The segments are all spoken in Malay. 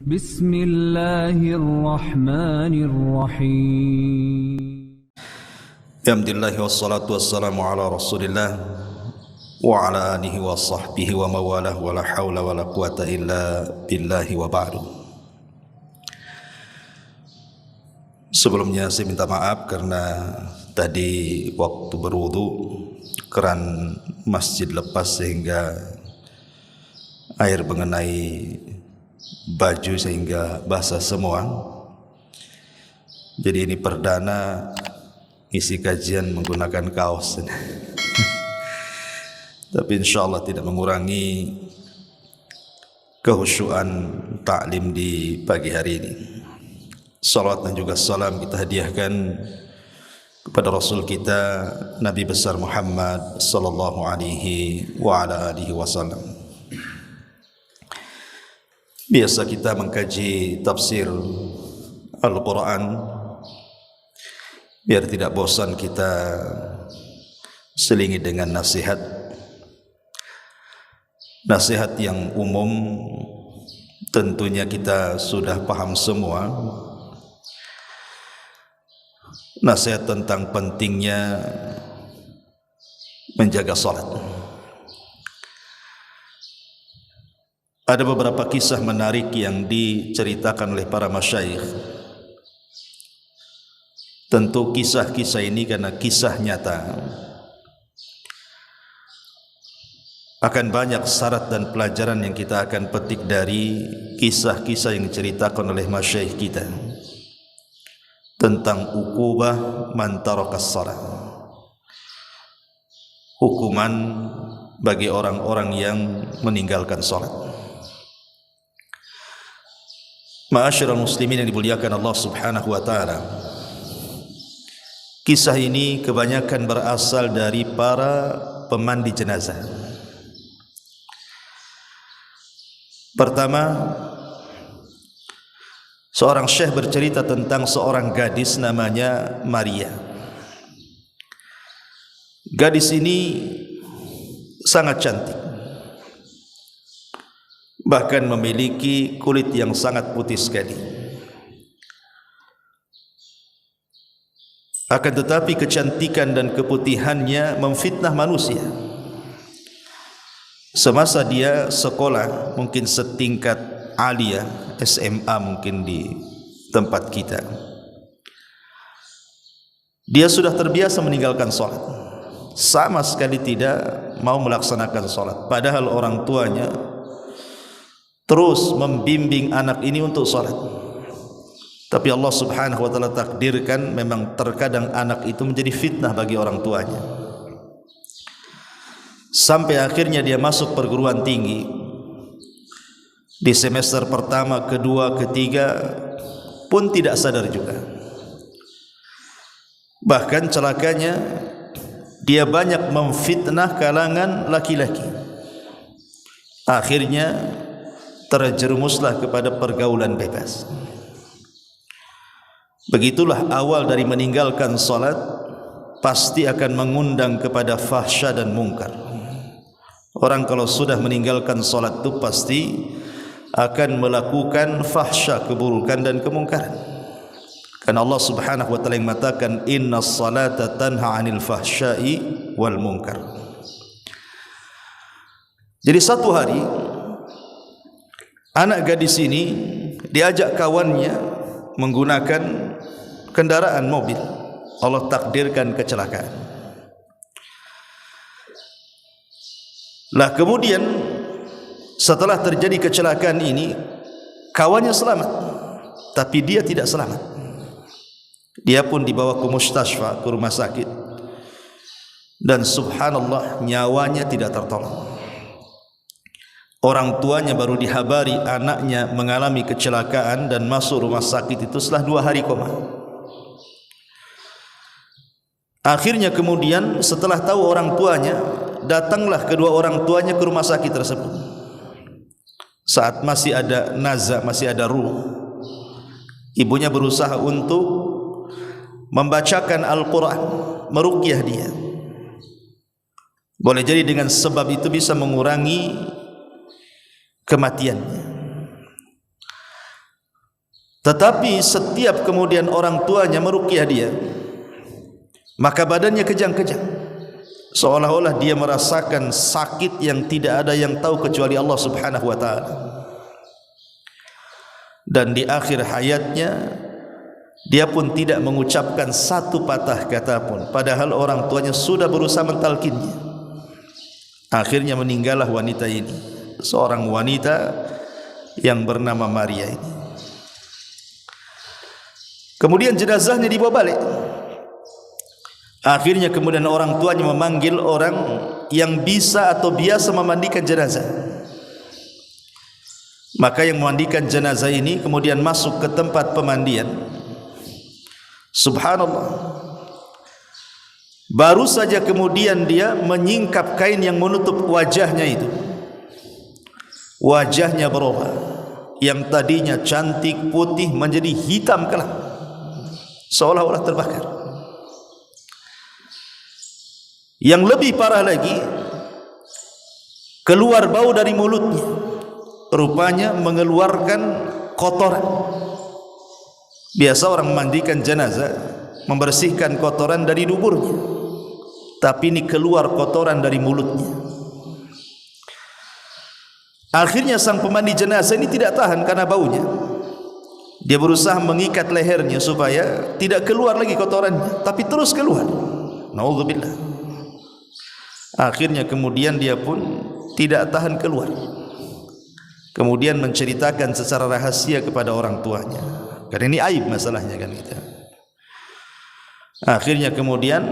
Bismillahirrahmanirrahim. Alhamdulillah wassalatu wassalamu ala Rasulillah wa ala alihi wa sahbihi wa mawalah wa la hawla wa la quwata illa billahi wa ba'du. Sebelumnya saya minta maaf karena tadi waktu berwudu keran masjid lepas sehingga air mengenai baju sehingga basah semua. Jadi ini perdana isi kajian menggunakan kaos. Tapi insyaallah tidak mengurangi kehusyuan taklim di pagi hari ini. Salawat dan juga salam kita hadiahkan kepada Rasul kita Nabi besar Muhammad sallallahu alaihi wa ala alihi wasallam. Biasa kita mengkaji tafsir Al-Quran, biar tidak bosan kita selingi dengan nasihat yang umum. Tentunya kita sudah paham semua. Nasihat tentang pentingnya menjaga salat. Ada beberapa kisah menarik yang diceritakan oleh para masyayikh. Tentu kisah-kisah ini karena kisah nyata. Akan banyak syarat dan pelajaran yang kita akan petik dari kisah-kisah yang diceritakan oleh masyayikh kita tentang uqubah man tarakas shalah. Hukuman bagi orang-orang yang meninggalkan salat. Ma'asyiral muslimin yang dimuliakan Allah Subhanahu wa taala. Kisah ini kebanyakan berasal dari para pemandi jenazah. Pertama, seorang syekh bercerita tentang seorang gadis namanya Maria. Gadis ini sangat cantik, bahkan memiliki kulit yang sangat putih sekali. Akan tetapi kecantikan dan keputihannya memfitnah manusia. Semasa dia sekolah, mungkin setingkat aliyah, SMA mungkin di tempat kita, dia sudah terbiasa meninggalkan salat. Sama sekali tidak mau melaksanakan salat. Padahal orang tuanya terus membimbing anak ini untuk salat. Tapi Allah Subhanahu wa taala takdirkan memang terkadang anak itu menjadi fitnah bagi orang tuanya. Sampai akhirnya dia masuk perguruan tinggi. Di semester pertama, kedua, ketiga pun tidak sadar juga. Bahkan celakanya dia banyak memfitnah kalangan laki-laki. Akhirnya terjerumuslah kepada pergaulan bebas. Begitulah awal dari meninggalkan salat, pasti akan mengundang kepada fahsya dan mungkar. Orang kalau sudah meninggalkan salat itu pasti akan melakukan fahsya, keburukan dan kemungkaran. Karena Allah Subhanahu wa taala yang mengatakan innas salata tanha 'anil fahsya'i wal munkar. Jadi satu hari anak gadis ini diajak kawannya menggunakan kendaraan mobil. Allah takdirkan kecelakaan. Lah kemudian setelah terjadi kecelakaan ini, kawannya selamat, tapi dia tidak selamat. Dia pun dibawa ke mustasfa, ke rumah sakit, dan subhanallah nyawanya tidak tertolong. Orang tuanya baru dihabari anaknya mengalami kecelakaan dan masuk rumah sakit itu setelah 2 hari koma. Akhirnya kemudian setelah tahu orang tuanya, datanglah kedua orang tuanya ke rumah sakit tersebut. Saat masih ada nazah, masih ada ruh, ibunya berusaha untuk membacakan Al-Quran, meruqyah dia. Boleh jadi dengan sebab itu bisa mengurangi kematiannya. Tetapi setiap kemudian orang tuanya meruqyah dia, maka badannya kejang-kejang, seolah-olah dia merasakan sakit yang tidak ada yang tahu kecuali Allah Subhanahu wa taala. Dan di akhir hayatnya dia pun tidak mengucapkan satu patah kata pun, padahal orang tuanya sudah berusaha mentalkinnya. Akhirnya meninggallah wanita ini, seorang wanita yang bernama Maria ini. Kemudian jenazahnya dibawa balik. Akhirnya kemudian orang tuanya memanggil orang yang bisa atau biasa memandikan jenazah. Maka yang memandikan jenazah ini kemudian masuk ke tempat pemandian. Subhanallah, baru saja kemudian dia menyingkap kain yang menutup wajahnya itu, wajahnya berubah, yang tadinya cantik putih menjadi hitam kelam, seolah-olah terbakar. Yang lebih parah lagi, keluar bau dari mulutnya, rupanya mengeluarkan kotoran. Biasa orang memandikan jenazah membersihkan kotoran dari duburnya, tapi ini keluar kotoran dari mulutnya. Akhirnya sang pemandi jenazah ini tidak tahan karena baunya. Dia berusaha mengikat lehernya supaya tidak keluar lagi kotorannya, tapi terus keluar. Naudzubillah. Akhirnya kemudian dia pun tidak tahan keluar. Kemudian menceritakan secara rahasia kepada orang tuanya. Karena ini aib masalahnya kan kita. Akhirnya kemudian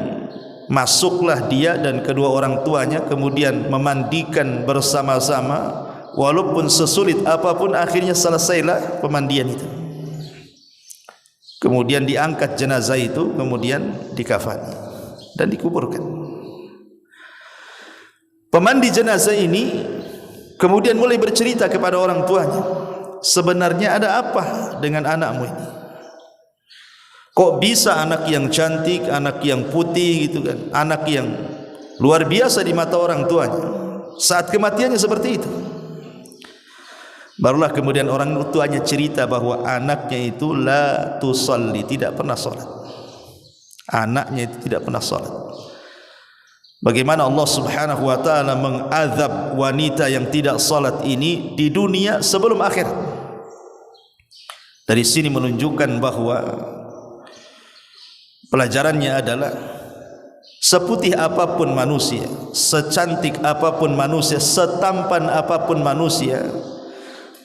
masuklah dia dan kedua orang tuanya, kemudian memandikan bersama-sama. Walaupun sesulit apapun, akhirnya selesailah pemandian itu. Kemudian diangkat jenazah itu, kemudian dikafani dan dikuburkan. Pemandi jenazah ini kemudian mulai bercerita kepada orang tuanya, sebenarnya ada apa dengan anakmu ini? Kok bisa anak yang cantik, anak yang putih gitu kan, anak yang luar biasa di mata orang tuanya, saat kematiannya seperti itu. Barulah kemudian orang tuanya cerita bahwa anaknya itu la tusalli, tidak pernah salat. Anaknya itu tidak pernah salat. Bagaimana Allah Subhanahu wa taala mengazab wanita yang tidak salat ini di dunia sebelum akhirat. Dari sini menunjukkan bahwa pelajarannya adalah seputih apapun manusia, secantik apapun manusia, setampan apapun manusia,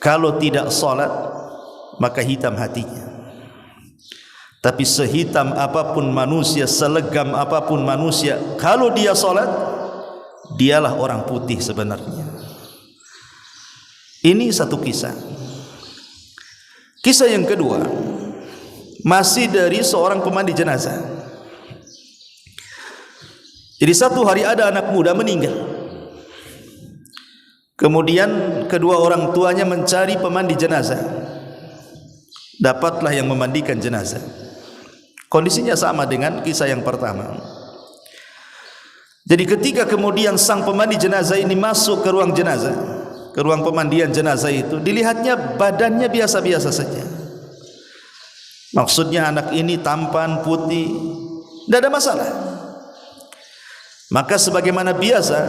kalau tidak salat maka hitam hatinya. Tapi sehitam apapun manusia, selegam apapun manusia, kalau dia salat, dialah orang putih sebenarnya. Ini satu kisah. Kisah yang kedua masih dari seorang pemandi jenazah. Jadi satu hari ada anak muda meninggal. Kemudian kedua orang tuanya mencari pemandi jenazah. Dapatlah yang memandikan jenazah. Kondisinya sama dengan kisah yang pertama. Jadi ketika kemudian sang pemandi jenazah ini masuk ke ruang jenazah, ke ruang pemandian jenazah itu, dilihatnya badannya biasa-biasa saja. Maksudnya anak ini tampan, putih, tidak ada masalah. Maka sebagaimana biasa,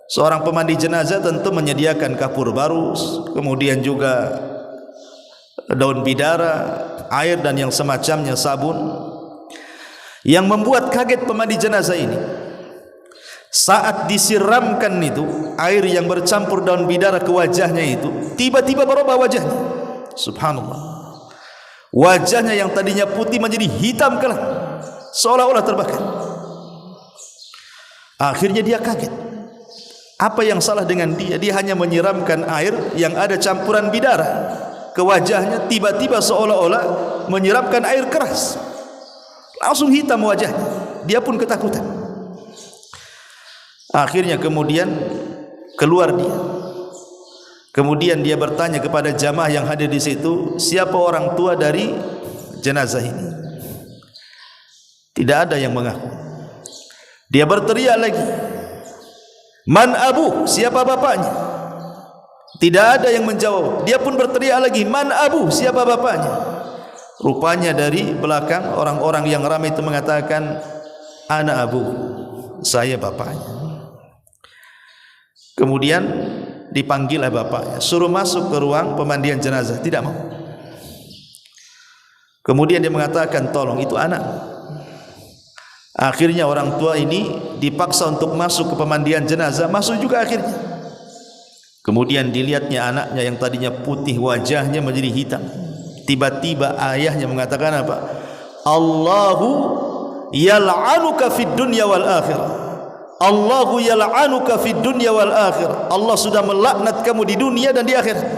seorang pemandi jenazah tentu menyediakan kapur baru, kemudian juga daun bidara, air dan yang semacamnya, sabun. Yang membuat kaget pemandi jenazah ini, saat disiramkan itu air yang bercampur daun bidara ke wajahnya itu, tiba-tiba berubah wajahnya. Subhanallah, wajahnya yang tadinya putih menjadi hitam kelam, seolah-olah terbakar. Akhirnya dia kaget, apa yang salah dengan dia? Dia hanya menyiramkan air yang ada campuran bidara ke wajahnya, tiba-tiba seolah-olah menyiramkan air keras, langsung hitam wajahnya. Dia pun ketakutan. Akhirnya kemudian keluar dia. Kemudian dia bertanya kepada jamaah yang hadir di situ, siapa orang tua dari jenazah ini? Tidak ada yang mengaku. Dia berteriak lagi, man abu, siapa bapaknya? Tidak ada yang menjawab. Dia pun berteriak lagi, man abu, siapa bapaknya? Rupanya dari belakang orang-orang yang ramai itu mengatakan, ana abu, saya bapaknya. Kemudian dipanggillah bapaknya, suruh masuk ke ruang pemandian jenazah. Tidak mau. Kemudian dia mengatakan, tolong, itu anak. Akhirnya orang tua ini dipaksa untuk masuk ke pemandian jenazah. Masuk juga akhirnya. Kemudian dilihatnya anaknya yang tadinya putih, wajahnya menjadi hitam. Tiba-tiba ayahnya mengatakan apa? Allahu yal'anuka fid dunya wal akhirah. Allahu yal'anuka fid dunya wal akhirah. Allah sudah melaknat kamu di dunia dan di akhirat.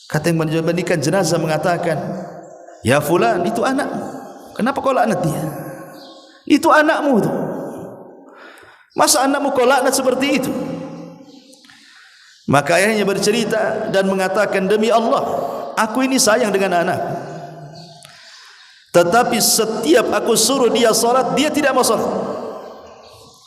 Kata yang memandikan jenazah mengatakan, ya fulan, itu anakmu. Kenapa kau laknat dia? Itu anakmu itu. Masa anakmu kau laknat seperti itu? Maka ayahnya bercerita dan mengatakan, demi Allah, aku ini sayang dengan anak. Tetapi setiap aku suruh dia salat, dia tidak mau salat.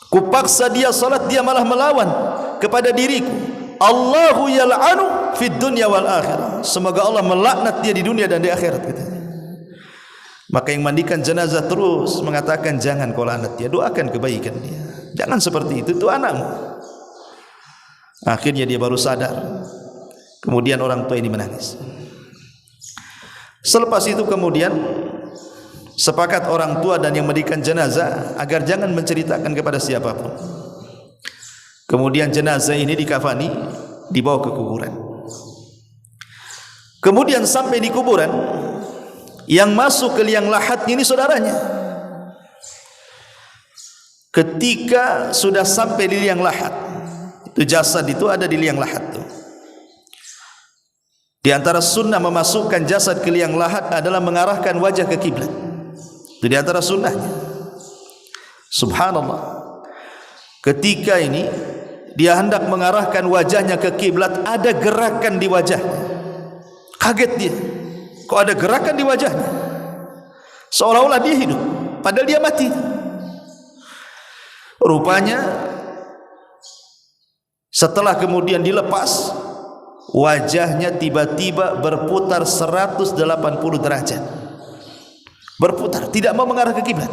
Kupaksa dia salat, dia malah melawan kepada diriku. Allahu yal'anu fid dunya wal akhirah. Semoga Allah melaknat dia di dunia dan di akhirat, katanya. Maka yang mandikan jenazah terus mengatakan, jangan kau laknat dia, doakan kebaikan dia. Jangan seperti itu anakmu. Akhirnya dia baru sadar. Kemudian orang tua ini menangis. Selepas itu kemudian sepakat orang tua dan yang mandikan jenazah agar jangan menceritakan kepada siapapun. Kemudian jenazah ini dikafani, dibawa ke kuburan. Kemudian sampai di kuburan, yang masuk ke liang lahat ini saudaranya. Ketika sudah sampai di liang lahat, itu jasad itu ada di liang lahat tuh. Di antara sunnah memasukkan jasad ke liang lahat adalah mengarahkan wajah ke kiblat. Itu di antara sunnahnya. Subhanallah. Ketika ini dia hendak mengarahkan wajahnya ke kiblat, ada gerakan di wajahnya. Kaget dia. Kok ada gerakan di wajahnya? Seolah-olah dia hidup, padahal dia mati. Rupanya setelah kemudian dilepas, wajahnya tiba-tiba berputar 180 derajat. Berputar, tidak mau mengarah ke kiblat.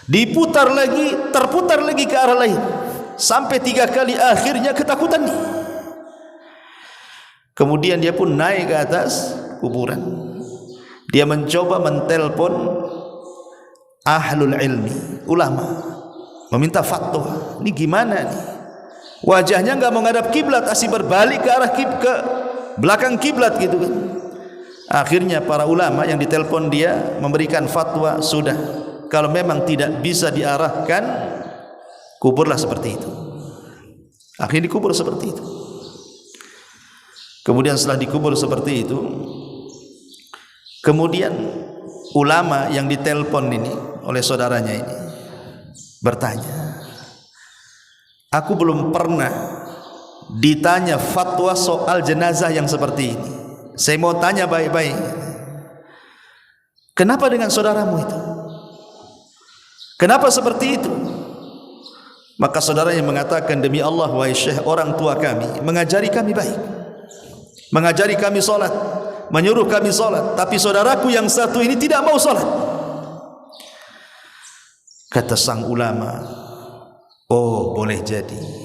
Diputar lagi, terputar lagi ke arah lain. Sampai 3 kali, akhirnya ketakutan nih. Kemudian dia pun naik ke atas kuburan. Dia mencoba mentelpon ahlul ilmi, ulama, meminta fatwa. Ini gimana nih? Wajahnya enggak menghadap kiblat, asih berbalik ke arah ke belakang kiblat gitu kan. Akhirnya para ulama yang ditelepon dia memberikan fatwa, sudah, kalau memang tidak bisa diarahkan, kuburlah seperti itu. Akhirnya dikubur seperti itu. Kemudian setelah dikubur seperti itu, kemudian ulama yang ditelepon ini oleh saudaranya ini bertanya, aku belum pernah ditanya fatwa soal jenazah yang seperti ini. Saya mau tanya baik-baik, kenapa dengan saudaramu itu? Kenapa seperti itu? Maka saudaranya mengatakan, demi Allah wahai Syekh, orang tua kami mengajari kami baik, mengajari kami salat, menyuruh kami salat, tapi saudaraku yang satu ini tidak mau salat. Kata sang ulama, oh boleh jadi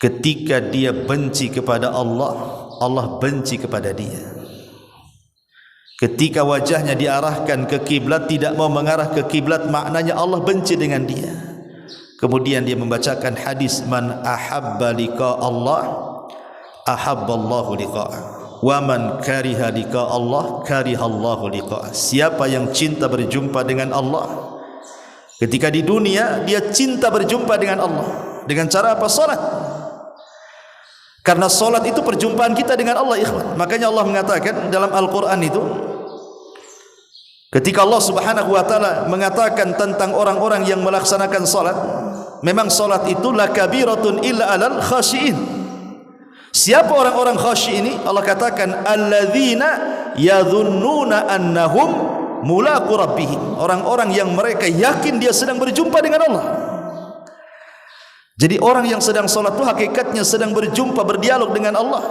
ketika dia benci kepada Allah, Allah benci kepada dia. Ketika wajahnya diarahkan ke kiblat, tidak mau mengarah ke kiblat, maknanya Allah benci dengan dia. Kemudian dia membacakan hadis, man ahabba liqa Allah ahabballahu liqa'ah, wa man kariha liqa Allah karihallahu liqa'ah. Siapa yang cinta berjumpa dengan Allah, ketika di dunia dia cinta berjumpa dengan Allah. Dengan cara apa? Salat. Karena salat itu perjumpaan kita dengan Allah, ikhwan. Makanya Allah mengatakan dalam Al-Quran itu, ketika Allah subhanahu wa ta'ala mengatakan tentang orang-orang yang melaksanakan salat, memang salat itu lakabiratun illa alal khashiin. Siapa orang-orang khashi ini? Allah katakan, alladzina yadhunnuna annahum mulaqu rabbihim. Orang-orang yang mereka yakin dia sedang berjumpa dengan Allah. Jadi orang yang sedang solat itu hakikatnya sedang berjumpa, berdialog dengan Allah.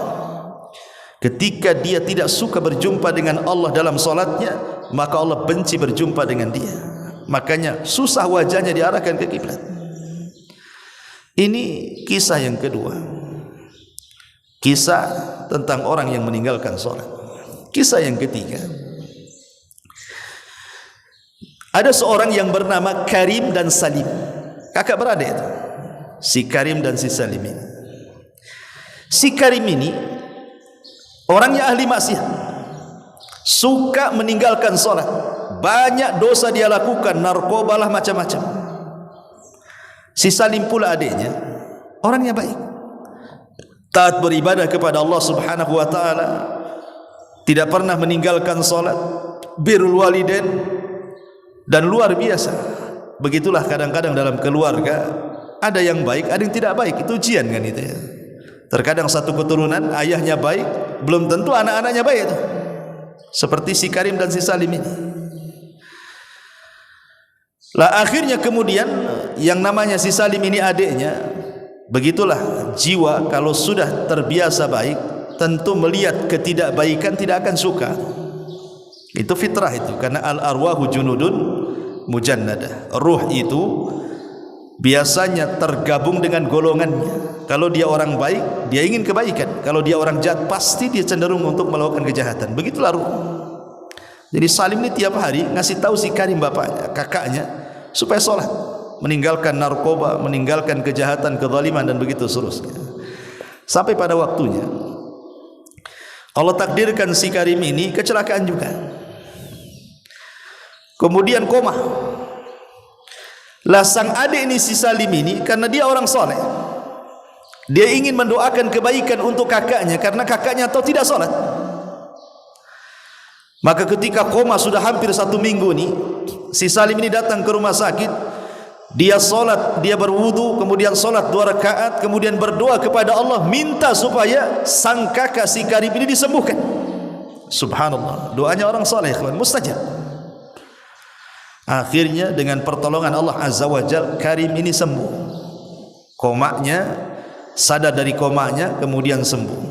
Ketika dia tidak suka berjumpa dengan Allah dalam solatnya, maka Allah benci berjumpa dengan dia. Makanya susah wajahnya diarahkan ke kiblat. Ini kisah yang kedua. Kisah tentang orang yang meninggalkan solat. Kisah yang ketiga. Ada seorang yang bernama Karim dan Salim, kakak beradik itu. Si Karim dan si Salim ini. Si Karim ini orangnya ahli maksiat, suka meninggalkan solat, banyak dosa dia lakukan, narkoba lah, macam-macam. Si Salim pula adiknya, orangnya baik, taat beribadah kepada Allah Subhanahu wa taala, tidak pernah meninggalkan solat, birrul walidain, dan luar biasa. Begitulah kadang-kadang dalam keluarga, ada yang baik, ada yang tidak baik. Itu ujian kan itu ya. Terkadang satu keturunan ayahnya baik, belum tentu anak-anaknya baik itu. Seperti si Karim dan si Salim ini. Lah akhirnya kemudian yang namanya si Salim ini adiknya, begitulah jiwa kalau sudah terbiasa baik, tentu melihat ketidakbaikan tidak akan suka. Itu fitrah itu, karena al-arwahu junudun mujannadah. Ruh itu biasanya tergabung dengan golongannya. Kalau dia orang baik, dia ingin kebaikan. Kalau dia orang jahat, pasti dia cenderung untuk melakukan kejahatan. Begitulah ruh. Jadi Salim ini tiap hari ngasih tahu si Karim, bapaknya, kakaknya, supaya sholat, meninggalkan narkoba, meninggalkan kejahatan, kezaliman, dan begitu seterusnya. Sampai pada waktunya Allah takdirkan si Karim ini kecelakaan juga, kemudian koma. Lah sang adik ini si Salim ini, karena dia orang soleh, dia ingin mendoakan kebaikan untuk kakaknya, karena kakaknya tahu tidak solat. Maka ketika koma sudah hampir 1 minggu nih, si Salim ini datang ke rumah sakit. Dia solat, dia berwudu, kemudian solat 2 rakaat, kemudian berdoa kepada Allah, minta supaya sang kakak si Karim ini disembuhkan. Subhanallah, doanya orang soleh, mustajab. Akhirnya dengan pertolongan Allah Azza wa Jalla, Karim ini sembuh. Komanya, sadar dari komanya, kemudian sembuh.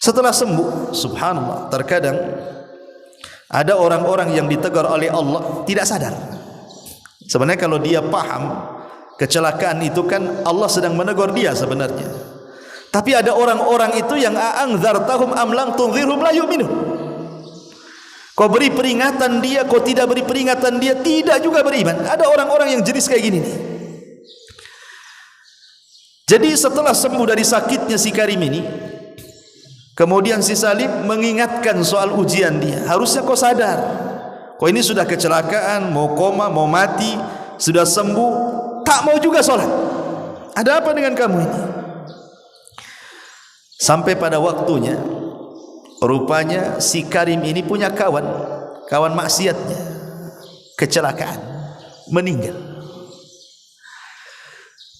Setelah sembuh, subhanallah, terkadang ada orang-orang yang ditegur oleh Allah tidak sadar. Sebenarnya kalau dia paham kecelakaan itu kan Allah sedang menegur dia sebenarnya. Tapi ada orang-orang itu yang a'anzartahum am lam tunzirhum la yu'minun. Kau beri peringatan dia, kau tidak beri peringatan dia, tidak juga beriman. Ada orang-orang yang jenis kayak gini nih. Jadi setelah sembuh dari sakitnya si Karim ini, kemudian si Salim mengingatkan soal ujian dia. Harusnya kau sadar, kau ini sudah kecelakaan, mau koma, mau mati, sudah sembuh, tak mau juga sholat. Ada apa dengan kamu ini? Sampai pada waktunya, rupanya si Karim ini punya kawan maksiatnya, kecelakaan, meninggal.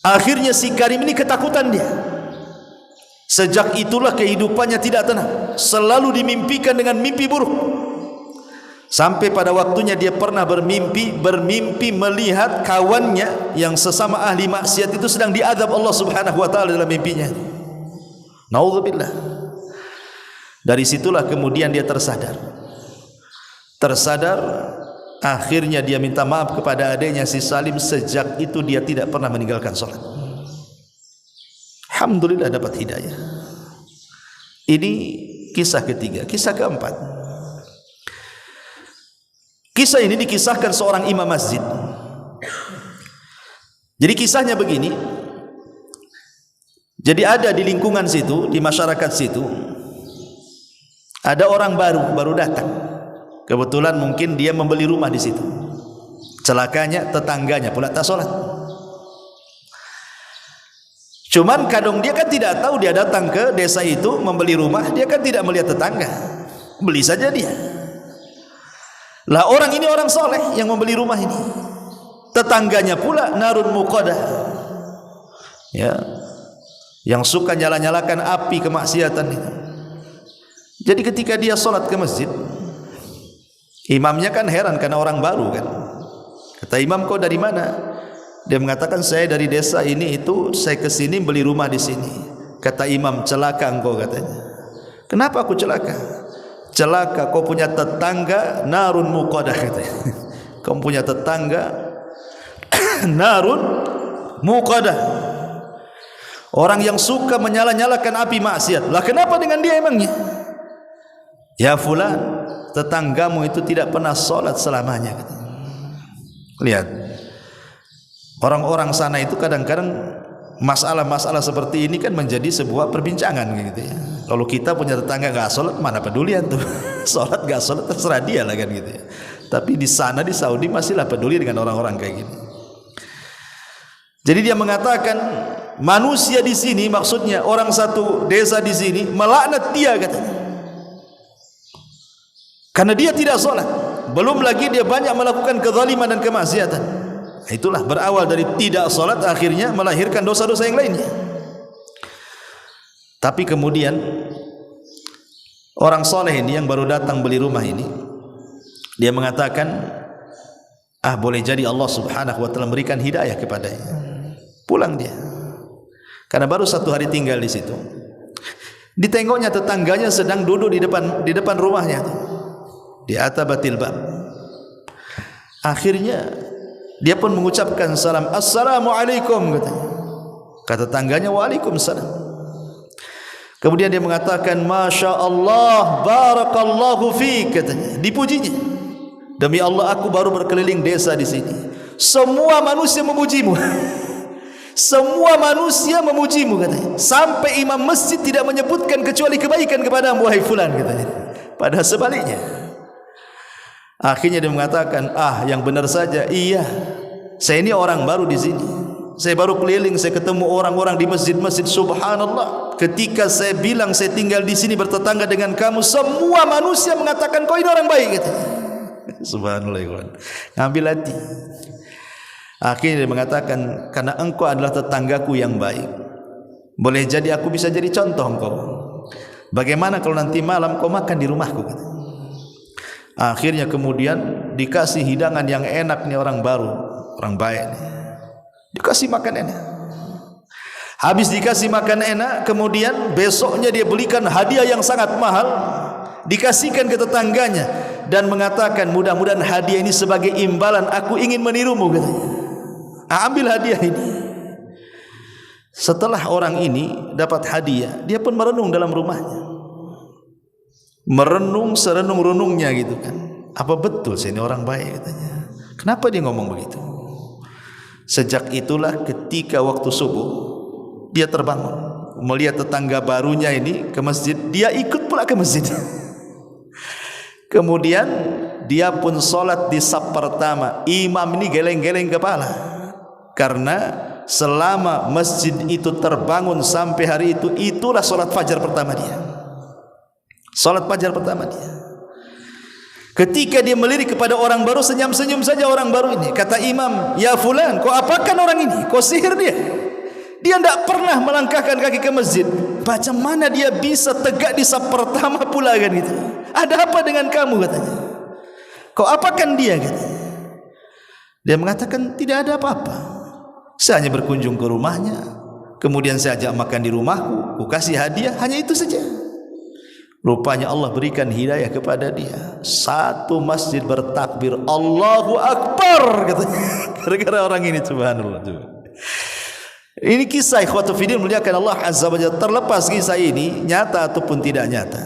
Akhirnya si Karim ini ketakutan dia. Sejak itulah kehidupannya tidak tenang, selalu dimimpikan dengan mimpi buruk. Sampai pada waktunya dia pernah bermimpi melihat kawannya yang sesama ahli maksiat itu sedang diazab Allah Subhanahu wa taala dalam mimpinya. Naudzubillah. Dari situlah kemudian dia tersadar. Akhirnya dia minta maaf kepada adiknya si Salim. Sejak itu dia tidak pernah meninggalkan sholat. Alhamdulillah dapat hidayah. Ini kisah ketiga. Kisah keempat, kisah ini dikisahkan seorang imam masjid. Jadi kisahnya begini. Jadi ada di lingkungan situ, di masyarakat situ, ada orang baru datang. Kebetulan mungkin dia membeli rumah di situ. Celakanya tetangganya pula tak sholat. Cuman kadang dia kan tidak tahu, dia datang ke desa itu membeli rumah, dia kan tidak melihat tetangga, beli saja dia. Lah orang ini orang soleh yang membeli rumah ini, tetangganya pula narun muqadah, ya, yang suka nyala-nyalakan api kemaksiatan itu. Jadi ketika dia sholat ke masjid, imamnya kan heran karena orang baru kan. Kata imam, kau dari mana? Dia mengatakan, saya dari desa ini itu, saya ke sini beli rumah di sini. Kata imam, celaka engkau katanya. Kenapa aku celaka? Celaka kau punya tetangga narun muqadah katanya. Kau punya tetangga narun muqadah, orang yang suka menyala-nyalakan api maksiat. Lah kenapa dengan dia emangnya? Ya fulan, tetanggamu itu tidak pernah salat selamanya katanya. Lihat, orang-orang sana itu kadang-kadang masalah-masalah seperti ini kan menjadi sebuah perbincangan gitu ya. Kalau kita punya tetangga enggak salat, mana pedulian tuh. Salat enggak salat terserah dia lah kan gitu ya. Tapi di sana di Saudi masihlah peduli dengan orang-orang kayak gini. Jadi dia mengatakan, manusia di sini, maksudnya orang satu desa di sini melaknat dia katanya. Karena dia tidak salat. Belum lagi dia banyak melakukan kezaliman dan kemaksiatan. Itulah berawal dari tidak salat, akhirnya melahirkan dosa-dosa yang lainnya. Tapi kemudian orang soleh ini yang baru datang beli rumah ini, dia mengatakan, boleh jadi Allah subhanahu wa ta'ala memberikan hidayah kepadanya. Pulang dia, karena baru 1 hari tinggal di situ. Ditengoknya tetangganya sedang duduk di depan rumahnya, di atabatil bab. Akhirnya dia pun mengucapkan salam, assalamualaikum katanya. Kata tetangganya, waalaikumsalam. Kemudian dia mengatakan, masya Allah, barakallahu fiik katanya. Dipujinya, demi Allah aku baru berkeliling desa di sini, semua manusia memujimu. Semua manusia memujimu katanya. Sampai imam masjid tidak menyebutkan kecuali kebaikan kepadamu wahai fulan katanya. Padahal sebaliknya. Akhirnya dia mengatakan, yang benar saja, iya, saya ini orang baru di sini. Saya baru keliling, saya ketemu orang-orang di masjid-masjid. Subhanallah, ketika saya bilang saya tinggal di sini bertetangga dengan kamu, semua manusia mengatakan kau ini orang baik katanya. Subhanallah, ngambil hati. Akhirnya dia mengatakan, karena engkau adalah tetanggaku yang baik, boleh jadi aku bisa jadi contoh engkau. Bagaimana kalau nanti malam kau makan di rumahku? Akhirnya kemudian dikasih hidangan yang enak nih orang baru, orang baik nih. Dikasih makan enak. Habis dikasih makan enak, kemudian besoknya dia belikan hadiah yang sangat mahal, dikasihkan ke tetangganya dan mengatakan, mudah-mudahan hadiah ini sebagai imbalan aku ingin menirumu katanya. Ambil hadiah ini. Setelah orang ini dapat hadiah, dia pun merenung dalam rumahnya, merenung serenung-renungnya gitu kan. Apa betul saya ini orang baik katanya. Kenapa dia ngomong begitu? Sejak itulah ketika waktu subuh dia terbangun, melihat tetangga barunya ini ke masjid, dia ikut pula ke masjid. Kemudian dia pun sholat di saf pertama. Imam ini geleng-geleng kepala, karena selama masjid itu terbangun sampai hari itu, itulah sholat fajar pertama dia. Sholat fajar pertama dia. Ketika dia melirik kepada orang baru, senyum-senyum saja orang baru ini. Kata imam, ya fulan, kau apakan orang ini? Kau sihir dia? Dia tidak pernah melangkahkan kaki ke masjid. Macam mana dia bisa tegak di saf pertama pula kan gitu? Ada apa dengan kamu katanya? Kau apakan dia katanya? Dia mengatakan, tidak ada apa-apa. Saya hanya berkunjung ke rumahnya, kemudian saya ajak makan di rumahku, ku kasih hadiah, hanya itu saja. Rupanya Allah berikan hidayah kepada dia. Satu masjid bertakbir, Allahu Akbar katanya. Gara-gara orang ini, subhanallah. Ini kisah ikhwatu fiddin muliakan Allah azza wa jalla. Terlepas kisah ini nyata ataupun tidak nyata,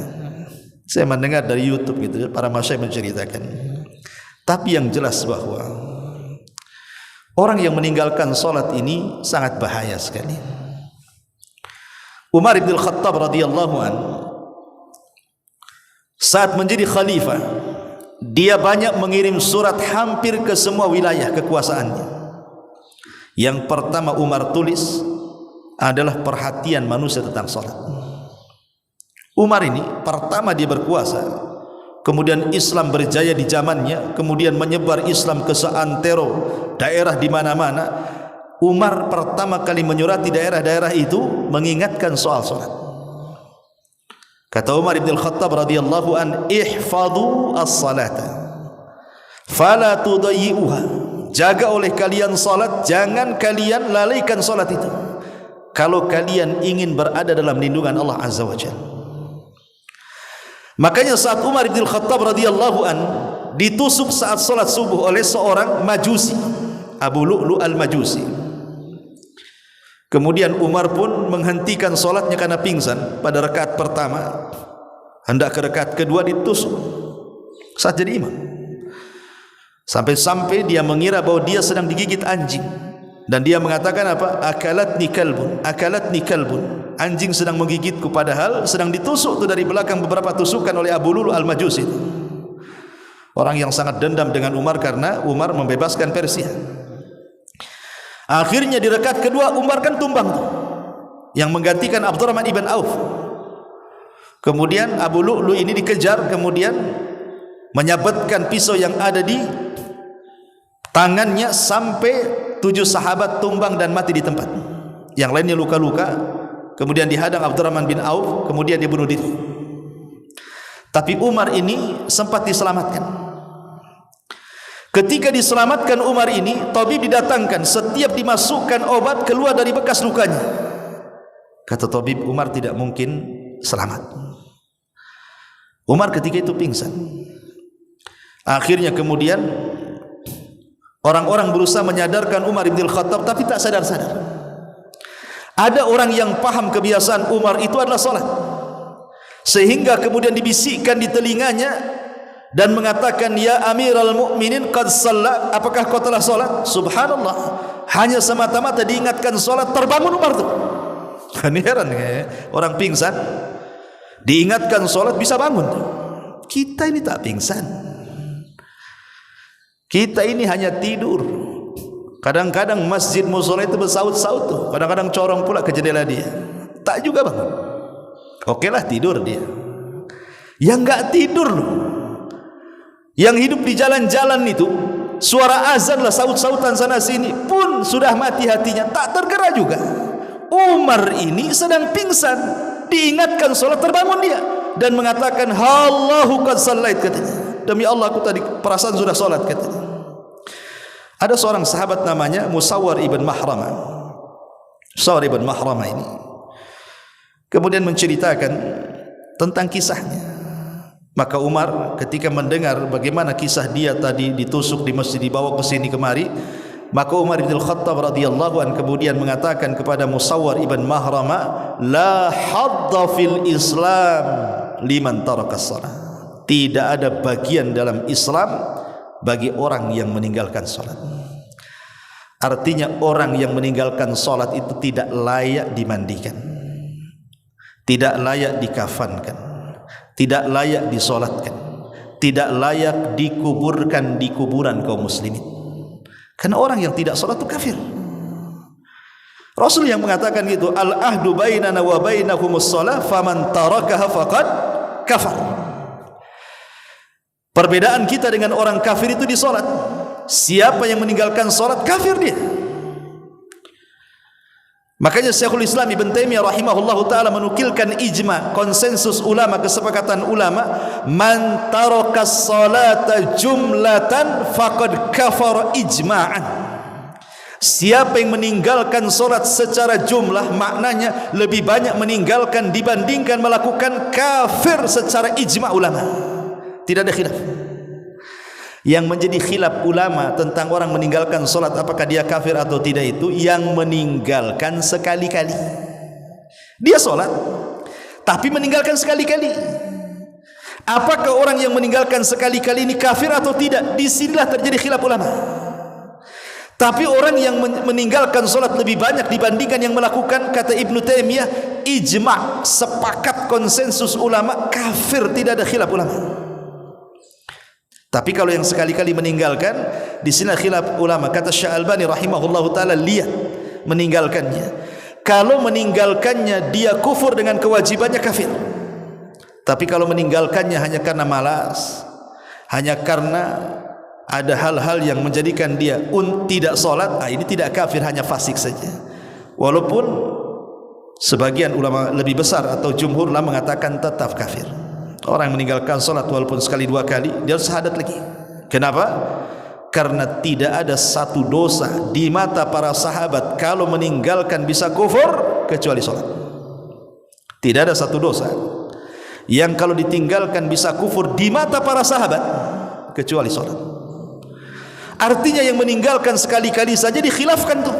saya mendengar dari YouTube gitu, para masyayikh menceritakan. Tapi yang jelas bahwa orang yang meninggalkan salat ini sangat bahaya sekali. Umar bin Khattab radhiyallahu anhu saat menjadi khalifah, dia banyak mengirim surat hampir ke semua wilayah kekuasaannya. Yang pertama Umar tulis adalah perhatian manusia tentang salat. Umar ini pertama dia berkuasa, kemudian Islam berjaya di zamannya, kemudian menyebar Islam ke seantero daerah di mana-mana. Umar pertama kali menyurati daerah-daerah itu mengingatkan soal salat. Kata Umar bin Khattab radhiyallahu an, ihfadhu as-salata fala tudayyi'uha. jaga oleh kalian salat, jangan kalian lalaikan salat itu kalau kalian ingin berada dalam lindungan Allah Azza wa Jalla. Makanya saat Umar bin Khattab radhiyallahu an ditusuk saat salat subuh oleh seorang majusi, Abu Lu'lu' al-Majusi. Kemudian Umar pun menghentikan salatnya karena pingsan pada rakaat pertama. Hendak ke rakaat kedua ditusuk saat jadi imam. Sampai-sampai dia mengira bahwa dia sedang digigit anjing. Dan dia mengatakan apa? Akalatni kalbun, akalatni kalbun. Anjing sedang menggigitku, padahal sedang ditusuk tu dari belakang beberapa tusukan oleh Abu Lu'lu' al-Majusi. Orang yang sangat dendam dengan Umar karena Umar membebaskan Persia. Akhirnya di rakaat kedua Umar kan tumbang tu, yang menggantikan Abdurrahman ibn Auf. Kemudian Abu Lu'lu' ini dikejar, kemudian menyabetkan pisau yang ada di tangannya sampai 7 sahabat tumbang dan mati di tempat. Yang lainnya luka-luka. Kemudian dihadang Abdurrahman bin Auf, kemudian dia bunuh diri. Tapi Umar ini sempat diselamatkan. Ketika diselamatkan Umar ini, tabib didatangkan, setiap dimasukkan obat keluar dari bekas lukanya. Kata tabib, Umar tidak mungkin selamat. Umar ketika itu pingsan. Akhirnya kemudian orang-orang berusaha menyadarkan Umar bin Khattab, tapi tak sadar-sadar. Ada orang yang paham kebiasaan Umar itu adalah salat, sehingga kemudian dibisikkan di telinganya dan mengatakan, ya Amirul Mukminin qad shalla, apakah kau telah salat? Subhanallah, hanya semata-mata diingatkan salat terbangun Umar tu. Kan heran ya, orang pingsan diingatkan salat bisa bangun. Kita ini tak pingsan, kita ini hanya tidur. Kadang-kadang masjid musola itu bersaut-saut tuh, kadang-kadang corong pula ke jendela dia, tak juga bangun. Oke lah tidur dia. Yang enggak tidur loh, yang hidup di jalan-jalan itu, suara azan lah saut-sautan sana sini pun sudah mati hatinya, tak tergerak juga. Umar ini sedang pingsan, diingatkan salat terbangun dia dan mengatakan, Allahu qad shallait, katanya, demi Allah aku tadi perasaan sudah salat, katanya. Ada seorang sahabat namanya Musawwar ibn Mahrama. Musawwar ibn Mahrama ini kemudian menceritakan tentang kisahnya. Maka Umar ketika mendengar bagaimana kisah dia tadi ditusuk di masjid, dibawa ke sini kemari, maka Umar bin Khattab radhiyallahu an kemudian mengatakan kepada Musawwar ibn Mahrama, la hadda fil Islam liman taraka shalah. Tidak ada bagian dalam Islam bagi orang yang meninggalkan salat. Artinya orang yang meninggalkan salat itu tidak layak dimandikan, tidak layak dikafankan, tidak layak disolatkan, tidak layak dikuburkan di kuburan kaum muslimin. Karena orang yang tidak salat itu kafir. Rasul yang mengatakan gitu, al-ahdu bainana wa bainahumus shalah faman tarakaha faqad kafar. Perbedaan kita dengan orang kafir itu di salat. Siapa yang meninggalkan salat, kafir dia. Makanya Syekhul Islam Ibn Taimiyah rahimahullahu ta'ala menukilkan ijma, konsensus ulama, kesepakatan ulama, man tarakas salata jumlatan faqad kafar ijma'an. Siapa yang meninggalkan salat secara jumlah, maknanya lebih banyak meninggalkan dibandingkan melakukan, kafir secara ijma' ulama. Tidak ada khilaf. Yang menjadi khilaf ulama tentang orang meninggalkan salat apakah dia kafir atau tidak itu yang meninggalkan sekali-kali. Dia salat tapi meninggalkan sekali-kali. Apakah orang yang meninggalkan sekali-kali ini kafir atau tidak? Disinilah terjadi khilaf ulama. Tapi orang yang meninggalkan salat lebih banyak dibandingkan yang melakukan, kata Ibnu Taimiyah, ijma', sepakat konsensus ulama, kafir, tidak ada khilaf ulama. Tapi kalau yang sekali-kali meninggalkan, di sini khilaf ulama. Kata Syekh Albani rahimahullahu taala, lihat meninggalkannya. Kalau meninggalkannya dia kufur dengan kewajibannya, kafir. Tapi kalau meninggalkannya hanya karena malas, hanya karena ada hal-hal yang menjadikan dia tidak salat, ini tidak kafir, hanya fasik saja. Walaupun sebagian ulama lebih besar atau jumhur ulama mengatakan tetap kafir. Orang yang meninggalkan salat walaupun sekali dua kali, dia harus syahadat lagi. Kenapa? karena tidak ada satu dosa di mata para sahabat kalau meninggalkan bisa kufur kecuali solat. Tidak ada satu dosa yang kalau ditinggalkan bisa kufur di mata para sahabat kecuali solat. Artinya yang meninggalkan sekali-kali saja dikhilafkan tuh,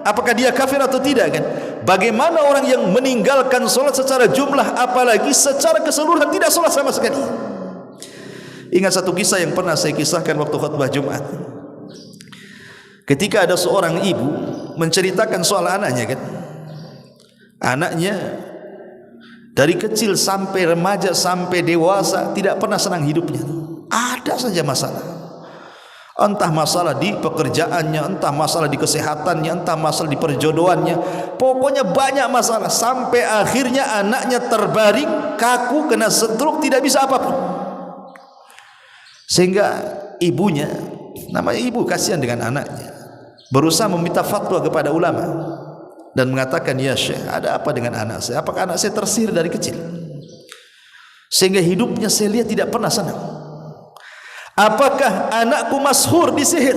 apakah dia kafir atau tidak kan? Bagaimana orang yang meninggalkan solat secara jumlah, apalagi secara keseluruhan tidak solat sama sekali? Ingat satu kisah yang pernah saya kisahkan waktu khutbah Jumat. Ketika ada seorang ibu menceritakan soal anaknya kan, anaknya dari kecil sampai remaja sampai dewasa tidak pernah senang hidupnya, ada saja masalah. Entah masalah di pekerjaannya, entah masalah di kesehatannya, entah masalah di perjodohannya, pokoknya banyak masalah. Sampai akhirnya anaknya terbaring kaku, kena stroke, tidak bisa apapun. Sehingga ibunya, namanya ibu kasihan dengan anaknya, berusaha meminta fatwa kepada ulama dan mengatakan, ya Syekh, ada apa dengan anak saya? Apakah anak saya tersihir dari kecil sehingga hidupnya saya lihat tidak pernah senang? Apakah anakku mashur disihir?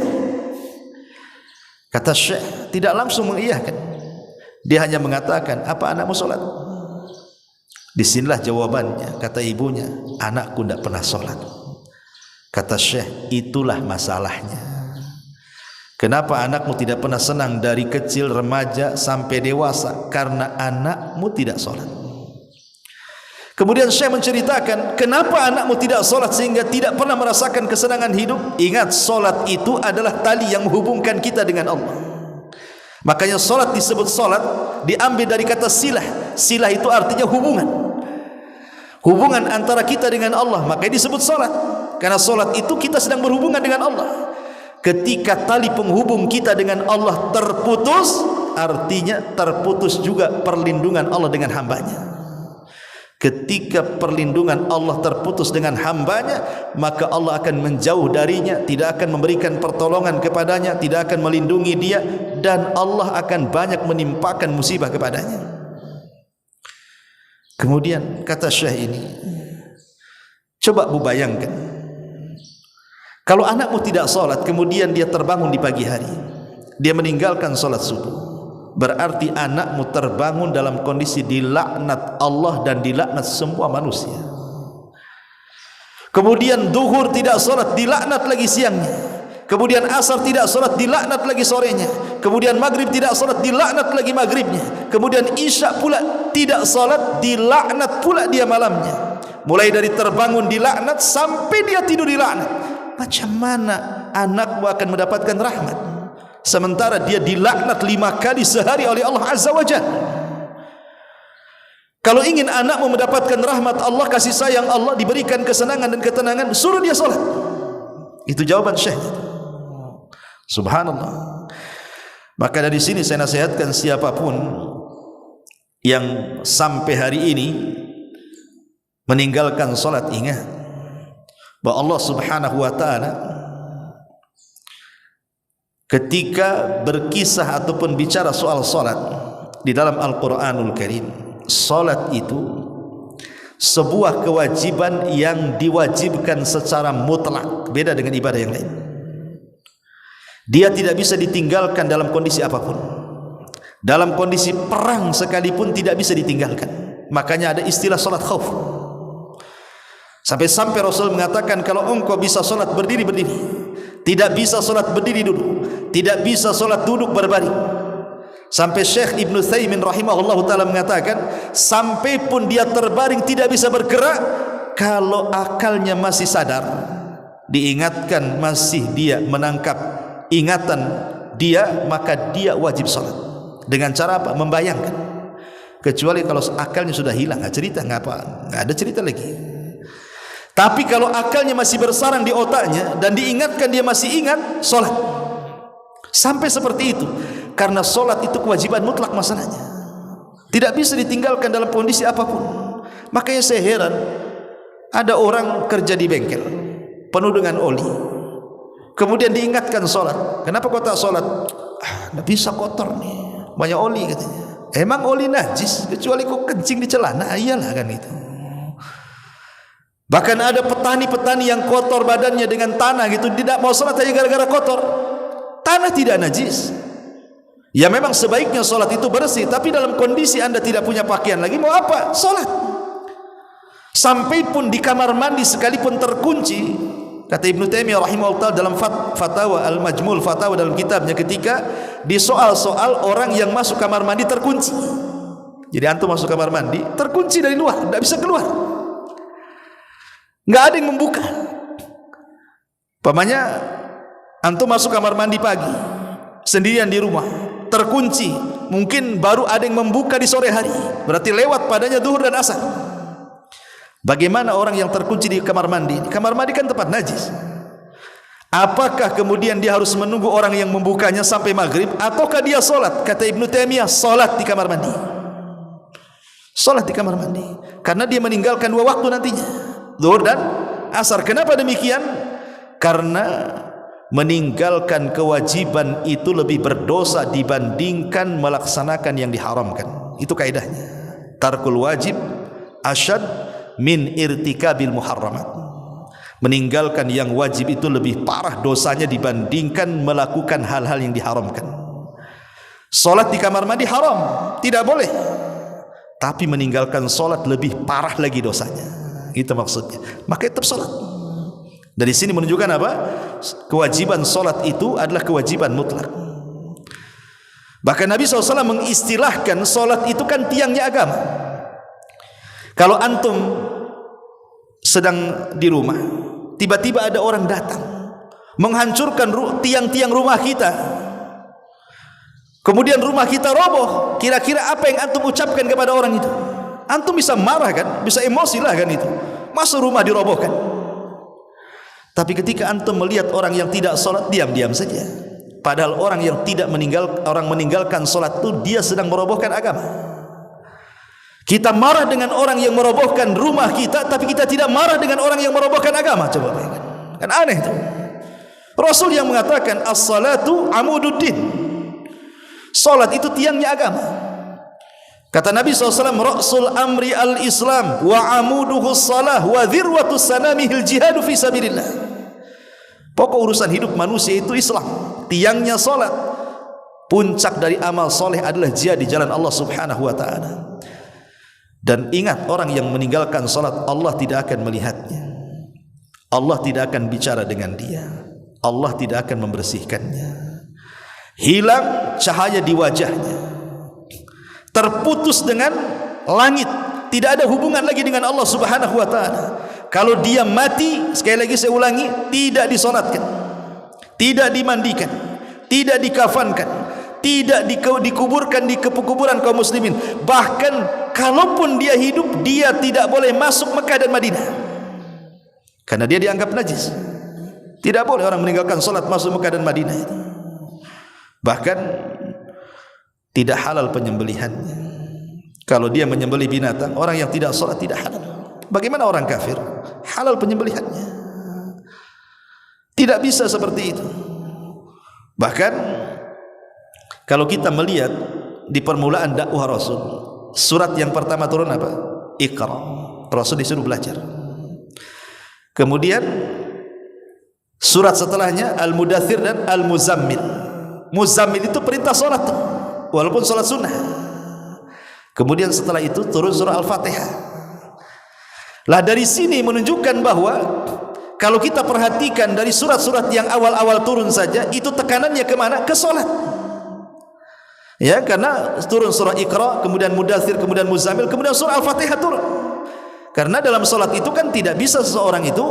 Kata Syekh tidak langsung mengiyakan, dia hanya mengatakan, apa anakmu solat? Disinilah jawabannya. Kata ibunya, anakku tidak pernah solat. Kata Syekh, itulah masalahnya. Kenapa anakmu tidak pernah senang dari kecil, remaja sampai dewasa? Karena anakmu tidak solat. Kemudian Syekh menceritakan, kenapa anakmu tidak solat sehingga tidak pernah merasakan kesenangan hidup? Ingat, solat itu adalah tali yang menghubungkan kita dengan Allah. Makanya solat disebut solat, diambil dari kata silah. Silah itu artinya hubungan, hubungan antara kita dengan Allah, makanya disebut solat. Karena solat itu kita sedang berhubungan dengan Allah. Ketika tali penghubung kita dengan Allah terputus, artinya terputus juga perlindungan Allah dengan hambanya. Ketika perlindungan Allah terputus dengan hambanya, maka Allah akan menjauh darinya, tidak akan memberikan pertolongan kepadanya, tidak akan melindungi dia, dan Allah akan banyak menimpakan musibah kepadanya. Kemudian kata Syekh ini, coba bu bayangkan, kalau anakmu tidak solat, kemudian dia terbangun di pagi hari, dia meninggalkan solat subuh, berarti anakmu terbangun dalam kondisi dilaknat Allah dan dilaknat semua manusia. Kemudian duhur tidak solat, dilaknat lagi siangnya. Kemudian asar tidak solat, dilaknat lagi sorenya. Kemudian maghrib tidak solat, dilaknat lagi maghribnya. Kemudian isya pula tidak solat, dilaknat pula dia malamnya. Mulai dari terbangun dilaknat sampai dia tidur dilaknat. Macam mana anakmu akan mendapatkan rahmat sementara dia dilaknat 5 kali sehari oleh Allah Azza wa Jalla? Kalau ingin anakmu mendapatkan rahmat Allah, kasih sayang Allah, diberikan kesenangan dan ketenangan, suruh dia solat. Itu jawaban Syekh. Subhanallah. Maka dari sini saya nasihatkan siapapun yang sampai hari ini meninggalkan solat, ingat bahwa Allah Subhanahu wa ta'ala ketika berkisah ataupun bicara soal solat di dalam Al-Quranul Karim, solat itu sebuah kewajiban yang diwajibkan secara mutlak, beda dengan ibadah yang lain. Dia tidak bisa ditinggalkan dalam kondisi apapun. Dalam kondisi perang sekalipun tidak bisa ditinggalkan. Makanya ada istilah solat khauf. Sampai-sampai Rasul mengatakan, kalau engkau bisa solat berdiri, berdiri. Tidak bisa solat berdiri, duduk. Tidak bisa solat duduk berbaring. Sampai Syekh Ibn Thaymin rahimahullah ta'ala mengatakan, sampai pun dia terbaring tidak bisa bergerak, kalau akalnya masih sadar, diingatkan masih dia menangkap ingatan dia, maka dia wajib solat. Dengan cara apa? Membayangkan. Kecuali kalau akalnya sudah hilang, nggak cerita, nggak apa, nggak ada cerita lagi. Tapi kalau akalnya masih bersarang di otaknya dan diingatkan dia masih ingat, solat. Sampai seperti itu. Karena solat itu kewajiban mutlak masalahnya. Tidak bisa ditinggalkan dalam kondisi apapun. Makanya saya heran, ada orang kerja di bengkel penuh dengan oli, kemudian diingatkan solat. Kenapa kau tak solat? Nggak bisa, kotor nih, banyak oli katanya. Emang oli najis kecuali kau kencing di celana? Iyalah kan itu. Bahkan ada petani-petani yang kotor badannya dengan tanah gitu, tidak mau salat hanya gara-gara kotor. Tanah tidak najis. Ya memang sebaiknya salat itu bersih, tapi dalam kondisi Anda tidak punya pakaian lagi, mau apa? Salat. Sampai pun di kamar mandi sekalipun terkunci, kata Ibnu Taimiyah rahimahullah dalam Fatawa Al-Majmul, Fatawa dalam kitabnya, ketika disoal-soal orang yang masuk kamar mandi terkunci. Jadi antum masuk kamar mandi terkunci dari luar, tidak bisa keluar, nggak ada yang membuka. Pamannya antum masuk kamar mandi pagi sendirian di rumah, terkunci, mungkin baru ada yang membuka di sore hari, berarti lewat padanya zuhur dan asar. Bagaimana orang yang terkunci di kamar mandi? Kamar mandi kan tempat najis. Apakah kemudian dia harus menunggu orang yang membukanya sampai maghrib, ataukah dia solat? Kata Ibnu Taimiyah, solat di kamar mandi. Solat di kamar mandi, karena dia meninggalkan 2 waktu nantinya, zuhur dan asar. Kenapa demikian? Karena meninggalkan kewajiban itu lebih berdosa dibandingkan melaksanakan yang diharamkan. Itu kaidahnya. Tarkul wajib asyad min irtikabil muharramat. Meninggalkan yang wajib itu lebih parah dosanya dibandingkan melakukan hal-hal yang diharamkan. Salat di kamar mandi haram, tidak boleh. Tapi meninggalkan salat lebih parah lagi dosanya. Itu maksudnya. Maka tetap salat. Dari sini menunjukkan apa? Kewajiban salat itu adalah kewajiban mutlak. Bahkan Nabi SAW mengistilahkan salat itu kan tiangnya agama. Kalau antum sedang di rumah, tiba-tiba ada orang datang menghancurkan tiang-tiang rumah kita, kemudian rumah kita roboh, kira-kira apa yang antum ucapkan kepada orang itu? Antum bisa marah kan, bisa emosi lah kan itu. Masa rumah dirobohkan? Tapi ketika antum melihat orang yang tidak salat, diam-diam saja. Padahal orang yang meninggalkan salat itu dia sedang merobohkan agama. Kita marah dengan orang yang merobohkan rumah kita, tapi kita tidak marah dengan orang yang merobohkan agama. Coba bayangkan, kan aneh itu. Rasul yang mengatakan as-salatu amududdin, salat itu tiangnya agama. Kata Nabi SAW, ra'sul amri al-islam wa amuduhu salah wa dhirwatus sanamihil jihadu fi sabilillah. Pokok urusan hidup manusia itu Islam, tiangnya salat. Puncak dari amal soleh adalah jihad di jalan Allah Subhanahu wa ta'ala. Dan ingat, orang yang meninggalkan salat, Allah tidak akan melihatnya, Allah tidak akan bicara dengan dia, Allah tidak akan membersihkannya. Hilang cahaya di wajahnya, terputus dengan langit, tidak ada hubungan lagi dengan Allah Subhanahu wa ta'ala. Kalau dia mati, sekali lagi saya ulangi, tidak disolatkan, tidak dimandikan, tidak dikafankan, tidak dikuburkan di kuburan kaum muslimin. Bahkan kalaupun dia hidup, dia tidak boleh masuk Mekah dan Madinah, karena dia dianggap najis. Tidak boleh orang meninggalkan salat masuk Mekah dan Madinah itu. Bahkan tidak halal penyembelihannya. Kalau dia menyembelih binatang, orang yang tidak salat tidak halal. Bagaimana orang kafir? Halal penyembelihannya. Tidak bisa seperti itu. Bahkan kalau kita melihat di permulaan dakwah Rasul, surat yang pertama turun apa? Iqra. Rasul disuruh belajar. Kemudian surat setelahnya Al-Mudaththir dan Al-Muzammil. Muzammil itu perintah salat, walaupun salat sunnah. Kemudian setelah itu turun surah Al-Fatihah. Lah dari sini menunjukkan bahwa kalau kita perhatikan dari surat-surat yang awal-awal turun saja, itu tekanannya kemana? Ke salat. Ya, karena turun surah Iqra, kemudian Mudaththir, kemudian Muzammil, kemudian surah Al-Fatihah turun. Karena dalam salat itu kan tidak bisa seseorang itu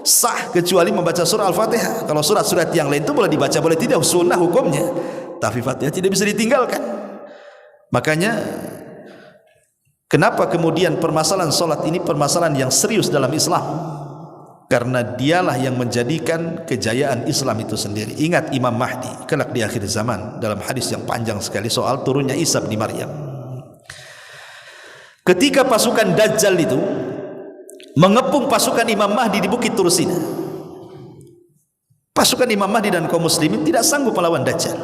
sah kecuali membaca surah Al-Fatihah. Kalau surat-surat yang lain itu boleh dibaca, boleh tidak, sunnah hukumnya. Tapi Fatihah tidak bisa ditinggalkan. Makanya kenapa kemudian permasalahan salat ini permasalahan yang serius dalam Islam? Karena dialah yang menjadikan kejayaan Islam itu sendiri. Ingat Imam Mahdi kelak di akhir zaman, dalam hadis yang panjang sekali soal turunnya Isa bin Maryam. Ketika pasukan Dajjal itu mengepung pasukan Imam Mahdi di Bukit Tursina, pasukan Imam Mahdi dan kaum muslimin tidak sanggup melawan Dajjal,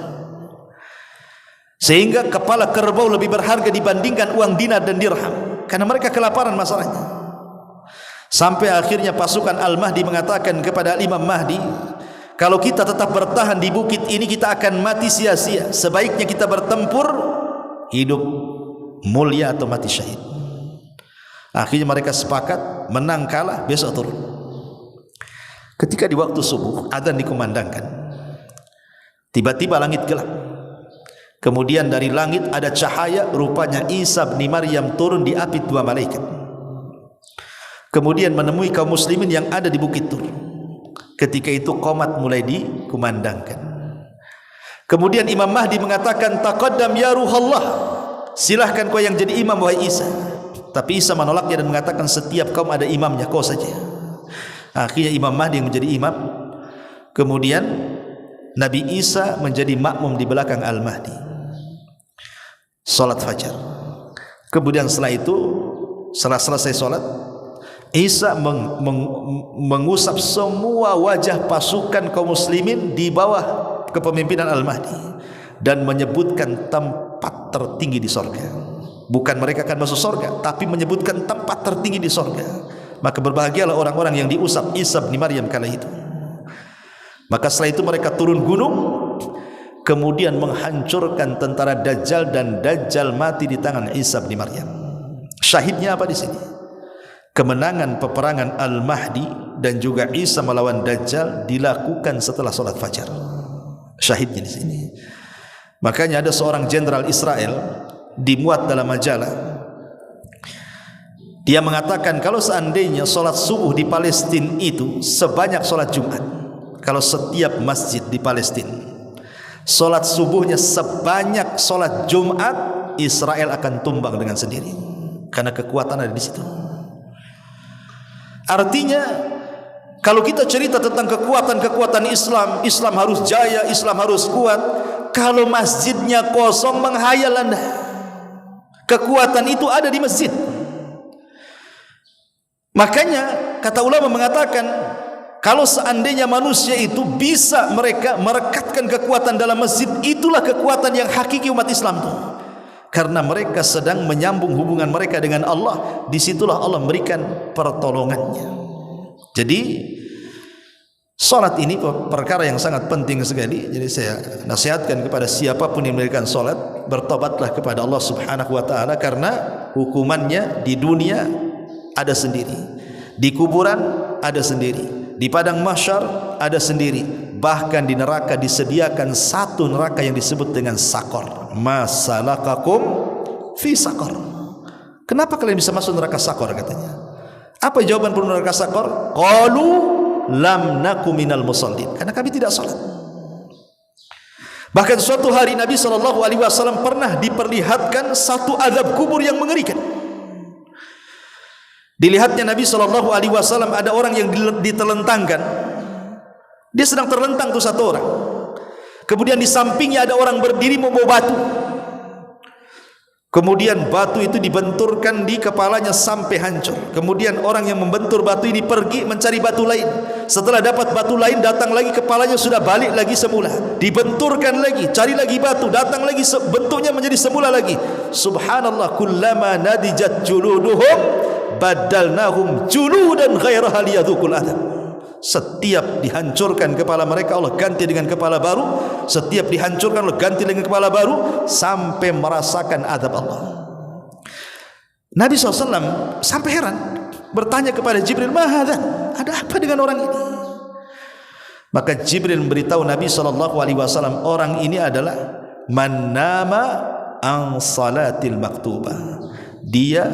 sehingga kepala kerbau lebih berharga dibandingkan uang dinar dan dirham, karena mereka kelaparan masalahnya. Sampai akhirnya pasukan Al-Mahdi mengatakan kepada Imam Mahdi, kalau kita tetap bertahan di bukit ini kita akan mati sia-sia. Sebaiknya kita bertempur, hidup mulia atau mati syahid. Akhirnya mereka sepakat, menang kalah besok turun. Ketika di waktu subuh adzan dikumandangkan, tiba-tiba langit gelap. Kemudian dari langit ada cahaya, rupanya Isa bin Maryam turun di api 2 malaikat. Kemudian menemui kaum muslimin yang ada di bukit Tur. Ketika itu qomat mulai dikumandangkan. Kemudian Imam Mahdi mengatakan, taqaddam ya ruhallah, silahkan kau yang jadi imam wahai Isa. Tapi Isa menolaknya dan mengatakan, setiap kaum ada imamnya, kau saja. Akhirnya Imam Mahdi yang menjadi imam. Kemudian Nabi Isa menjadi makmum di belakang Al-Mahdi, salat fajar. Kemudian setelah itu, setelah selesai salat, Isa mengusap semua wajah pasukan kaum muslimin di bawah kepemimpinan Al-Mahdi dan menyebutkan tempat tertinggi di sorga. Bukan mereka akan masuk sorga, tapi menyebutkan tempat tertinggi di sorga. Maka berbahagialah orang-orang yang diusap Isa bin Maryam kala itu. Maka setelah itu mereka turun gunung, kemudian menghancurkan tentara Dajjal, dan Dajjal mati di tangan Isa bin Maryam. Syahidnya apa di sini? Kemenangan peperangan Al-Mahdi dan juga Isa melawan Dajjal dilakukan setelah salat fajar. Syahidnya di sini. Makanya ada seorang jenderal Israel dimuat dalam majalah. Dia mengatakan kalau seandainya salat subuh di Palestina itu sebanyak salat Jumat, kalau setiap masjid di Palestina salat subuhnya sebanyak salat Jumat, Israel akan tumbang dengan sendiri, karena kekuatan ada di situ. Artinya kalau kita cerita tentang kekuatan Islam, Islam harus jaya, Islam harus kuat. Kalau masjidnya kosong, menghayal Anda. Kekuatan itu ada di masjid. Makanya kata ulama mengatakan, kalau seandainya manusia itu bisa mereka merekatkan kekuatan dalam masjid, itulah kekuatan yang hakiki umat Islam itu. Karena mereka sedang menyambung hubungan mereka dengan Allah. Disitulah Allah memberikan pertolongannya. Jadi salat ini perkara yang sangat penting sekali. Jadi saya nasihatkan kepada siapapun yang mendirikan salat, bertobatlah kepada Allah Subhanahu wa taala, karena hukumannya di dunia ada sendiri, di kuburan ada sendiri, di padang mahsyar ada sendiri, bahkan di neraka disediakan satu neraka yang disebut dengan Sakor. Masalakakum fi Sakor. Kenapa kalian bisa masuk neraka Sakor katanya? Apa jawaban penduduk neraka Sakor? Qalu lam naku minal musallin, karena kami tidak salat. Bahkan suatu hari Nabi SAW pernah diperlihatkan satu azab kubur yang mengerikan. Dilihatnya Nabi SAW ada orang yang ditelentangkan. Dia sedang terlentang tuh satu orang. Kemudian di sampingnya ada orang berdiri membawa batu. Kemudian batu itu dibenturkan di kepalanya sampai hancur. Kemudian orang yang membentur batu ini pergi mencari batu lain. Setelah dapat batu lain, datang lagi, kepalanya sudah balik lagi semula. Dibenturkan lagi, cari lagi batu, datang lagi, bentuknya menjadi semula lagi. Subhanallah, kullama nadijat juluduhum badalnahum juludan ghairaha liyadzuqul adab. Setiap dihancurkan kepala mereka, Allah ganti dengan kepala baru. Setiap dihancurkan, Allah ganti dengan kepala baru, sampai merasakan adab Allah. Nabi SAW sampai heran, bertanya kepada Jibril, mahadha, ada apa dengan orang ini? Maka Jibril memberitahu Nabi SAW, orang ini adalah man nama an salatil maktubah. Dia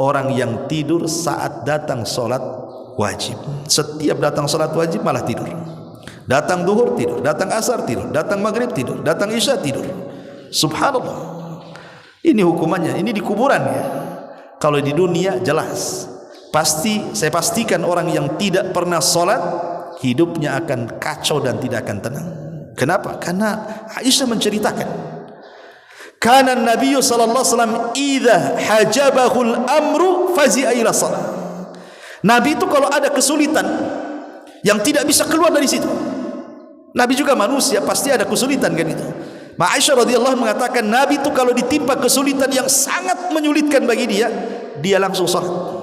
orang yang tidur saat datang solat wajib. Setiap datang salat wajib malah tidur. Datang duhur tidur, datang asar tidur, datang maghrib tidur, datang isya tidur. Subhanallah. Ini hukumannya, ini di kuburan ya. Kalau di dunia jelas. Pasti saya pastikan orang yang tidak pernah salat hidupnya akan kacau dan tidak akan tenang. Kenapa? Karena Aisyah menceritakan, kana Nabi sallallahu alaihi wasallam idza hajabahul amru fazi'a ila salat. Nabi itu kalau ada kesulitan yang tidak bisa keluar dari situ, Nabi juga manusia, pasti ada kesulitan kan itu. Aisyah radhiyallahu mengatakan Nabi itu kalau ditimpa kesulitan yang sangat menyulitkan bagi dia, dia langsung salat.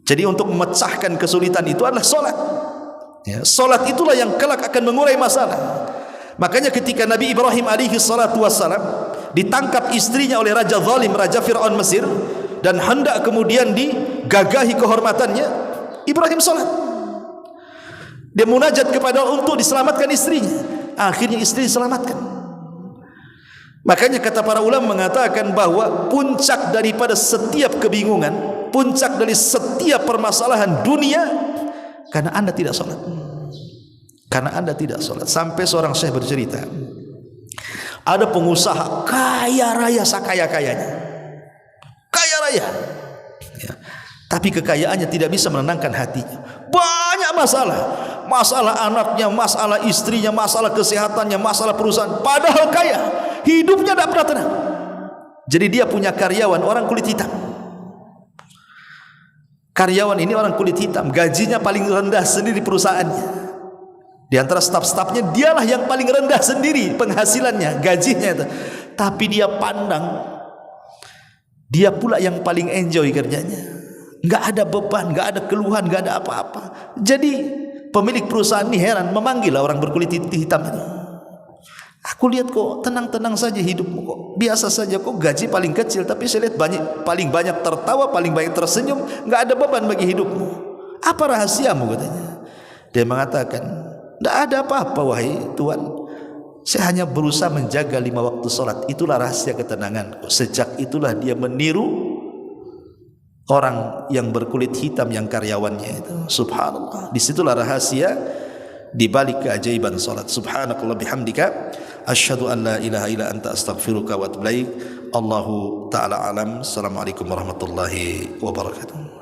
Jadi untuk memecahkan kesulitan itu adalah solat. Ya, solat itulah yang kelak akan mengurai masalah. Makanya ketika Nabi Ibrahim alaihi salatu wassalam ditangkap istrinya oleh Raja Zalim, Raja Fir'aun Mesir, dan hendak kemudian digagahi kehormatannya, Ibrahim solat. Dia munajat kepada Allah untuk diselamatkan istrinya. Akhirnya istri diselamatkan. Makanya kata para ulama mengatakan bahwa puncak daripada setiap kebingungan, puncak dari setiap permasalahan dunia, karena anda tidak solat. Karena anda tidak solat. Sampai seorang syekh bercerita, ada pengusaha kaya raya sakaya-kayanya, kaya raya, ya, tapi kekayaannya tidak bisa menenangkan hatinya. Banyak masalah, masalah anaknya, masalah istrinya, masalah kesehatannya, masalah perusahaan. Padahal kaya, hidupnya tidak pernah tenang. Jadi dia punya karyawan orang kulit hitam. Karyawan ini orang kulit hitam, gajinya paling rendah sendiri di perusahaannya. Di antara staf-stafnya dialah yang paling rendah sendiri penghasilannya, gajinya itu. Tapi dia pandang, dia pula yang paling enjoy kerjanya. Enggak ada beban, enggak ada keluhan, enggak ada apa-apa. Jadi pemilik perusahaan ini heran, memanggil orang berkulit hitam ini. Aku lihat kok tenang-tenang saja hidupmu, kok biasa saja, kok gaji paling kecil, tapi saya lihat paling banyak tertawa, paling banyak tersenyum, enggak ada beban bagi hidupmu. Apa rahasiamu, katanya. Dia mengatakan, tidak ada apa-apa wahai Tuhan, saya hanya berusaha menjaga 5 waktu sholat. Itulah rahasia ketenangan. Sejak itulah dia meniru orang yang berkulit hitam yang karyawannya itu. Subhanallah. Disitulah rahasia di balik keajaiban sholat. Subhanakallah bihamdika, asyhadu an la ilaha illa anta astaghfiruka wa atubu ilaik. Allahu ta'ala alam. Assalamualaikum warahmatullahi wabarakatuh.